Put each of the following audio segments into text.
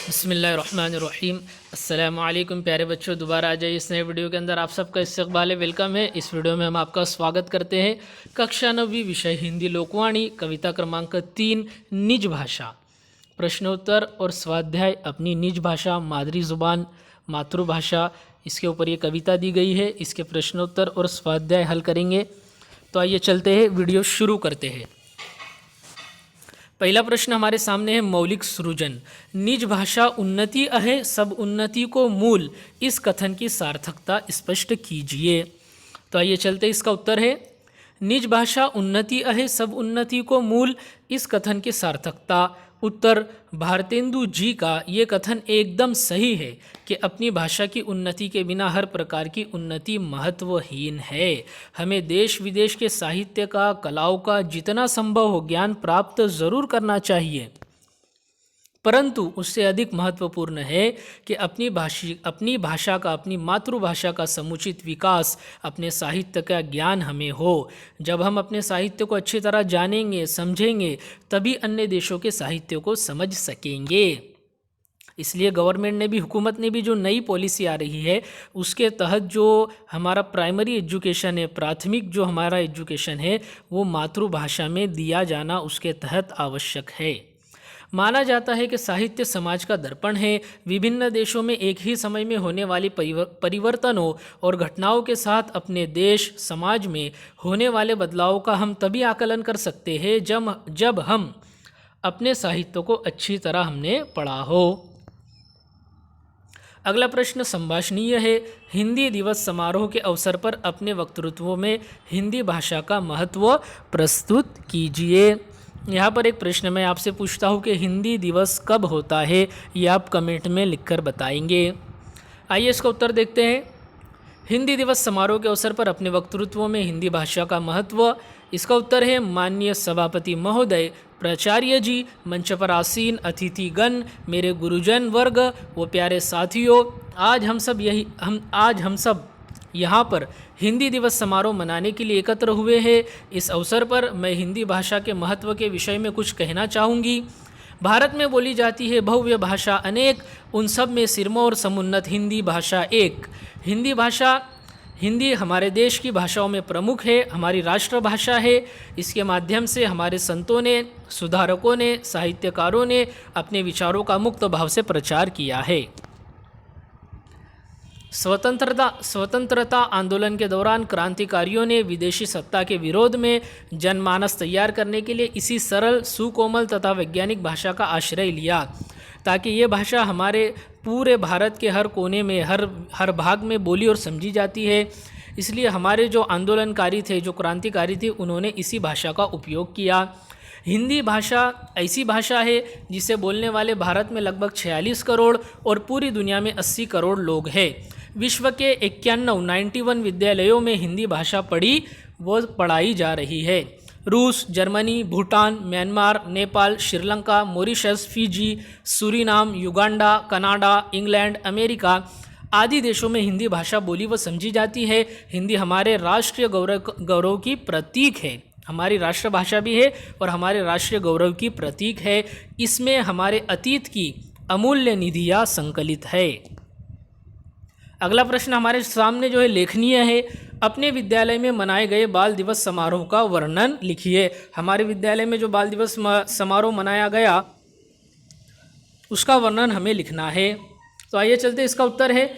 बिस्मिल्लाहिर्रहमानिर्रहीम। अस्सलामु अलैकुम प्यारे बच्चों, दोबारा आ जाइए इस नए वीडियो के अंदर। आप सबका इस्तकबाल है, वेलकम है। इस वीडियो में हम आपका स्वागत करते हैं। कक्षा 9वीं विषय हिंदी लोकवाणी, कविता क्रमांक 3, निज भाषा। प्रश्नोत्तर और स्वाध्याय अपनी निज भाषा, मादरी ज़ुबान, मातृभाषा, इसके ऊपर ये कविता दी गई है। इसके प्रश्नोत्तर और स्वाध्याय हल करेंगे। तो आइए चलते हैं, वीडियो शुरू करते हैं। पहला प्रश्न हमारे सामने है, मौलिक सृजन। निज भाषा उन्नति अहे, सब उन्नति को मूल, इस कथन की सार्थकता स्पष्ट कीजिए। तो आइए चलते, इसका उत्तर है निज भाषा उन्नति अहे, सब उन्नति को मूल, इस कथन की सार्थकता। उत्तर, भारतेंदु जी का ये कथन एकदम सही है कि अपनी भाषा की उन्नति के बिना हर प्रकार की उन्नति महत्वहीन है। हमें देश विदेश के साहित्य का, कलाओं का जितना संभव हो ज्ञान प्राप्त ज़रूर करना चाहिए, परंतु उससे अधिक महत्वपूर्ण है कि अपनी भाषा का, अपनी मातृभाषा का समुचित विकास, अपने साहित्य का ज्ञान हमें हो। जब हम अपने साहित्य को अच्छी तरह जानेंगे, समझेंगे, तभी अन्य देशों के साहित्य को समझ सकेंगे। इसलिए गवर्नमेंट ने भी, हुकूमत ने भी जो नई पॉलिसी आ रही है, उसके तहत जो हमारा प्राइमरी एजुकेशन है, प्राथमिक जो हमारा एजुकेशन है, वो मातृभाषा में दिया जाना उसके तहत आवश्यक है। माना जाता है कि साहित्य समाज का दर्पण है। विभिन्न देशों में एक ही समय में होने वाली परिवर्तनों और घटनाओं के साथ अपने देश, समाज में होने वाले बदलावों का हम तभी आकलन कर सकते हैं जब हम अपने साहित्य को अच्छी तरह हमने पढ़ा हो। अगला प्रश्न संभाषणीय है। हिंदी दिवस समारोह के अवसर पर अपने वक्तृत्व में हिंदी भाषा का महत्व प्रस्तुत कीजिए। यहाँ पर एक प्रश्न मैं आपसे पूछता हूँ कि हिंदी दिवस कब होता है, ये आप कमेंट में लिखकर बताएंगे। आइए इसका उत्तर देखते हैं। हिंदी दिवस समारोह के अवसर पर अपने वक्तृत्व में हिंदी भाषा का महत्व, इसका उत्तर है माननीय सभापति महोदय, प्राचार्य जी, मंच पर आसीन अतिथिगण, मेरे गुरुजन वर्ग व प्यारे साथियों, आज हम सब यहाँ पर हिंदी दिवस समारोह मनाने के लिए एकत्र हुए हैं। इस अवसर पर मैं हिंदी भाषा के महत्व के विषय में कुछ कहना चाहूँगी। भारत में बोली जाती है भव्य भाषा अनेक, उन सब में सिरमौर समुन्नत हिंदी भाषा एक। हिंदी हमारे देश की भाषाओं में प्रमुख है, हमारी राष्ट्रभाषा है। इसके माध्यम से हमारे संतों ने, सुधारकों ने, साहित्यकारों ने अपने विचारों का मुक्त भाव से प्रचार किया है। स्वतंत्रता आंदोलन के दौरान क्रांतिकारियों ने विदेशी सत्ता के विरोध में जनमानस तैयार करने के लिए इसी सरल, सुकोमल तथा वैज्ञानिक भाषा का आश्रय लिया, ताकि ये भाषा हमारे पूरे भारत के हर कोने में, हर भाग में बोली और समझी जाती है। इसलिए हमारे जो आंदोलनकारी थे, जो क्रांतिकारी थे, उन्होंने इसी भाषा का उपयोग किया। हिंदी भाषा ऐसी भाषा है जिसे बोलने वाले भारत में लगभग 46 करोड़ और पूरी दुनिया में 80 करोड़ लोग हैं। विश्व के 91 विद्यालयों में हिंदी भाषा पढ़ाई जा रही है। रूस, Germany, Bhutan, Myanmar, Nepal, Sri Lanka, Mauritius, Fiji, Suriname, Uganda, Canada, England, America आदि देशों में हिंदी भाषा बोली व समझी जाती है। हिंदी हमारे राष्ट्रीय गौरव की प्रतीक है। हमारी राष्ट्रभाषा भी है और हमारे राष्ट्रीय गौरव की प्रतीक है। इसमें हमारे अतीत की अमूल्य निधियाँ संकलित है। अगला प्रश्न हमारे सामने जो है लेखनीय है। अपने विद्यालय में मनाए गए बाल दिवस समारोह का वर्णन लिखिए। हमारे विद्यालय में जो बाल दिवस समारोह मनाया गया, उसका वर्णन हमें लिखना है। तो आइए चलते, इसका उत्तर है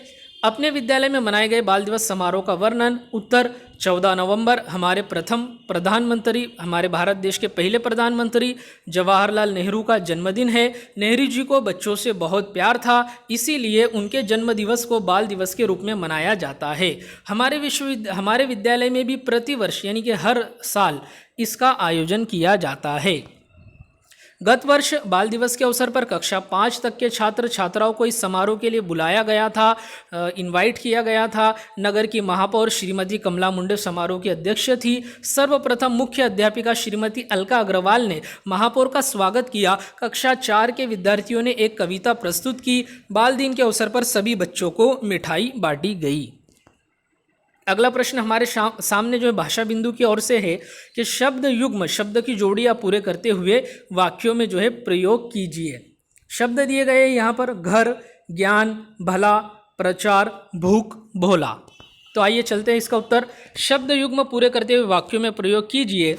अपने विद्यालय में मनाए गए बाल दिवस समारोह का वर्णन। उत्तर, 14 नवंबर हमारे प्रथम प्रधानमंत्री, हमारे भारत देश के पहले प्रधानमंत्री जवाहरलाल नेहरू का जन्मदिन है। नेहरू जी को बच्चों से बहुत प्यार था, इसीलिए उनके जन्म दिवस को बाल दिवस के रूप में मनाया जाता है। हमारे विद्यालय में भी प्रतिवर्ष यानी कि हर साल इसका आयोजन किया जाता है। गत वर्ष बाल दिवस के अवसर पर कक्षा 5 तक के छात्र छात्राओं को इस समारोह के लिए बुलाया गया था, इनवाइट किया गया था। नगर की महापौर श्रीमती कमला मुंडे समारोह की अध्यक्ष थी। सर्वप्रथम मुख्य अध्यापिका श्रीमती अलका अग्रवाल ने महापौर का स्वागत किया। कक्षा 4 के विद्यार्थियों ने एक कविता प्रस्तुत की। बाल दिन के अवसर पर सभी बच्चों को मिठाई बांटी गई। अगला प्रश्न हमारे सामने जो है भाषा बिंदु की ओर से है कि शब्द युग्म, शब्द की जोड़ियाँ पूरे करते हुए वाक्यों में जो है प्रयोग कीजिए। शब्द दिए गए यहाँ पर घर, ज्ञान, भला, प्रचार, भूख, भोला। तो आइए चलते हैं इसका उत्तर। शब्द युग्म पूरे करते हुए वाक्यों में प्रयोग कीजिए।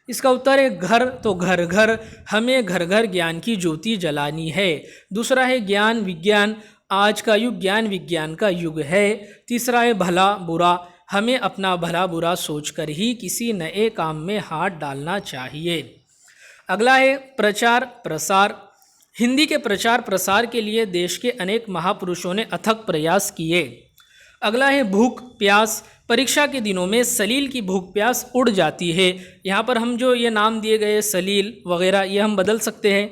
इसका उत्तर है घर, तो घर घर, हमें घर घर ज्ञान की ज्योति जलानी है। दूसरा है ज्ञान विज्ञान, आज का युग ज्ञान विज्ञान का युग है। तीसरा है भला बुरा, हमें अपना भला बुरा सोचकर ही किसी नए काम में हाथ डालना चाहिए। अगला है प्रचार प्रसार, हिंदी के प्रचार प्रसार के लिए देश के अनेक महापुरुषों ने अथक प्रयास किए। अगला है भूख प्यास, परीक्षा के दिनों में सलील की भूख प्यास उड़ जाती है। यहाँ पर हम जो ये नाम दिए गए सलील वगैरह ये हम बदल सकते हैं।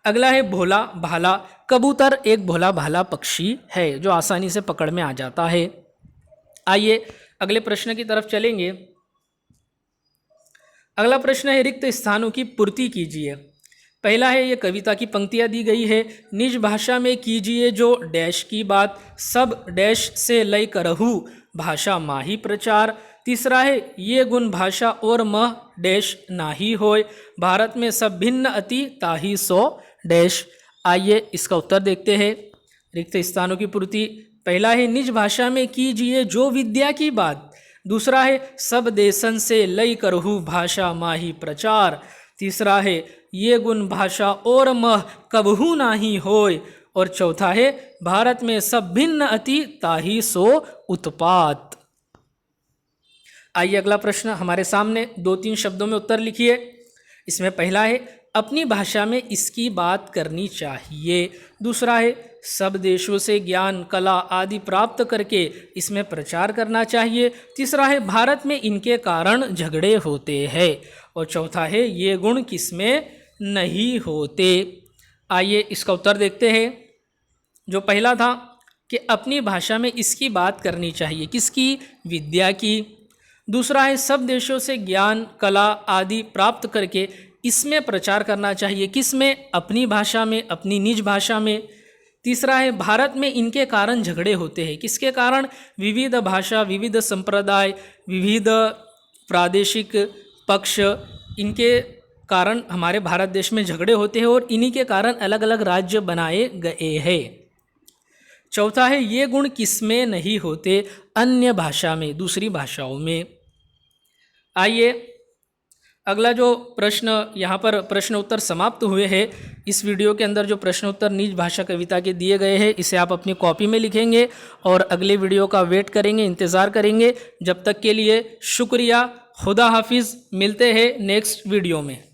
अगला है भोला भाला, कबूतर एक भोला भाला पक्षी है जो आसानी से पकड़ में आ जाता है। आइए अगले प्रश्न की तरफ चलेंगे। अगला प्रश्न है रिक्त स्थानों की पूर्ति कीजिए। पहला है ये कविता की पंक्तियाँ दी गई है। निज भाषा में कीजिए जो डैश की बात, सब डैश से लय करहु भाषा माही प्रचार। तीसरा है ये गुण भाषा और मह डैश नाही होय, भारत में सब भिन्न अति ताही सो डैश। आइए इसका उत्तर देखते हैं। रिक्त स्थानों की पूर्ति, पहला है निज भाषा में कीजिए जो विद्या की बात। दूसरा है सब देशन से लय करहु भाषा माही प्रचार। तीसरा है ये गुण भाषा और मह कबहू नाही होय। और चौथा है भारत में सब भिन्न अति ताही सो उत्पात। आइए अगला प्रश्न हमारे सामने, 2-3 शब्दों में उत्तर लिखिए। इसमें पहला है अपनी भाषा में इसकी बात करनी चाहिए। दूसरा है सब देशों से ज्ञान कला आदि प्राप्त करके इसमें प्रचार करना चाहिए। तीसरा है भारत में इनके कारण झगड़े होते हैं। और चौथा है ये गुण किसमें नहीं होते। आइए इसका उत्तर देखते हैं। जो पहला था कि अपनी भाषा में इसकी बात करनी चाहिए, किसकी? विद्या की। दूसरा है सब देशों से ज्ञान कला आदि प्राप्त करके इसमें प्रचार करना चाहिए, किसमें? अपनी भाषा में, अपनी निज भाषा में। तीसरा है भारत में इनके कारण झगड़े होते हैं, किसके कारण? विविध भाषा विविध संप्रदाय विविध प्रादेशिक पक्ष, इनके कारण हमारे भारत देश में झगड़े होते हैं और इन्हीं के कारण अलग अलग राज्य बनाए गए हैं। चौथा है ये गुण किसमें नहीं होते? अन्य भाषा में, दूसरी भाषाओं में। आइए अगला जो प्रश्न, यहाँ पर प्रश्न उत्तर समाप्त हुए हैं। इस वीडियो के अंदर जो प्रश्न उत्तर निज भाषा कविता के दिए गए हैं इसे आप अपनी कॉपी में लिखेंगे और अगले वीडियो का वेट करेंगे, इंतज़ार करेंगे। जब तक के लिए शुक्रिया, खुदा हाफिज़। मिलते हैं नेक्स्ट वीडियो में।